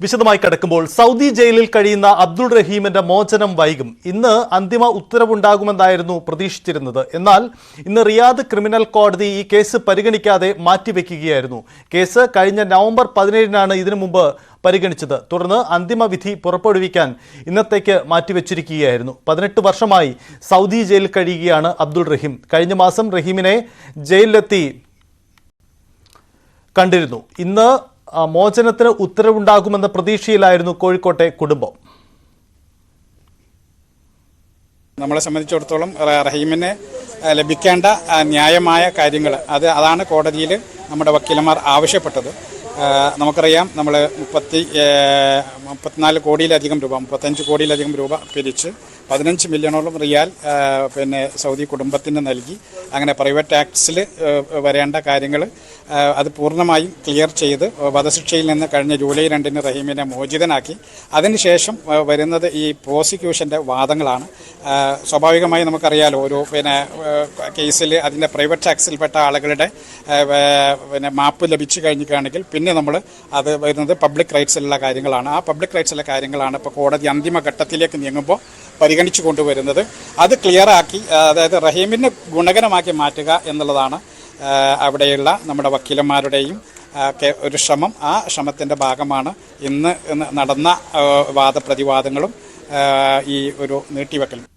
വിശദമായി കിടക്കുമ്പോൾ സൗദി ജയിലിൽ കഴിയുന്ന അബ്ദുൾ റഹീമിന്റെ മോചനം വൈകും. ഇന്ന് അന്തിമ ഉത്തരവുണ്ടാകുമെന്നായിരുന്നു പ്രതീക്ഷിച്ചിരുന്നത്. എന്നാൽ ഇന്ന് റിയാദ് ക്രിമിനൽ കോടതി ഈ കേസ് പരിഗണിക്കാതെ മാറ്റിവെക്കുകയായിരുന്നു. കേസ് കഴിഞ്ഞ നവംബർ 17-നാണ് ഇതിനു മുമ്പ് പരിഗണിച്ചത്. തുടർന്ന് അന്തിമ വിധി പുറപ്പെടുവിക്കാൻ ഇന്നത്തേക്ക് മാറ്റിവെച്ചിരിക്കുകയായിരുന്നു. 18 വർഷമായി സൗദി ജയിലിൽ കഴിയുകയാണ് അബ്ദുൾ റഹീം. കഴിഞ്ഞ മാസം റഹീമിനെ ജയിലിലെത്തി കണ്ടിരുന്നു. ഇന്ന് മോചനത്തിന് ഉത്തരവുണ്ടാകുമെന്ന പ്രതീക്ഷയിലായിരുന്നു കോഴിക്കോട്ടെ കുടുംബം. നമ്മളെ സംബന്ധിച്ചിടത്തോളം റഹീമിന് ലഭിക്കേണ്ട ന്യായമായ കാര്യങ്ങൾ അതാണ് കോടതിയിൽ നമ്മുടെ വക്കീലന്മാർ ആവശ്യപ്പെട്ടത്. നമുക്കറിയാം, നമ്മൾ 34 കോടിയിലധികം രൂപ, 35 കോടിയിലധികം രൂപ പിരിച്ച് 15 മില്യണോളം റിയാൽ സൗദി കുടുംബത്തിന് നൽകി. അങ്ങനെ പ്രൈവറ്റ് ടാക്സിൽ വരേണ്ട കാര്യങ്ങൾ അത് പൂർണ്ണമായും ക്ലിയർ ചെയ്ത് വധശിക്ഷയിൽ നിന്ന് കഴിഞ്ഞ ജൂലൈ 2-ന് റഹീമിനെ മോചിതനാക്കി. അതിനുശേഷം വരുന്നത് ഈ പ്രോസിക്യൂഷൻ്റെ വാദങ്ങളാണ്. സ്വാഭാവികമായി നമുക്കറിയാലോ, ഒരു കേസിൽ അതിൻ്റെ പ്രൈവറ്റ് ടാക്സിൽപ്പെട്ട ആളുകളുടെ മാപ്പ് ലഭിച്ചു കഴിഞ്ഞിട്ടാണെങ്കിൽ പിന്നെ നമ്മൾ അത് വരുന്നത് പബ്ലിക് റൈറ്റ്സിലുള്ള കാര്യങ്ങളാണ്. ആ പബ്ലിക് റൈറ്റ്സിലെ കാര്യങ്ങളാണ് ഇപ്പോൾ കോടതി അന്തിമ ഘട്ടത്തിലേക്ക് നീങ്ങുമ്പോൾ പരിഗണിച്ചു കൊണ്ടുവരുന്നത്. അത് ക്ലിയറാക്കി, അതായത് റഹീമിനെ ഗുണകരമാക്കി മാറ്റുക എന്നുള്ളതാണ് അവിടെയുള്ള നമ്മുടെ വക്കീലന്മാരുടെയും ഒരു ശ്രമം. ആ ശ്രമത്തിൻ്റെ ഭാഗമാണ് ഇന്ന് നടന്ന വാദപ്രതിവാദങ്ങളും ഈ ഒരു നീട്ടിവെക്കലും.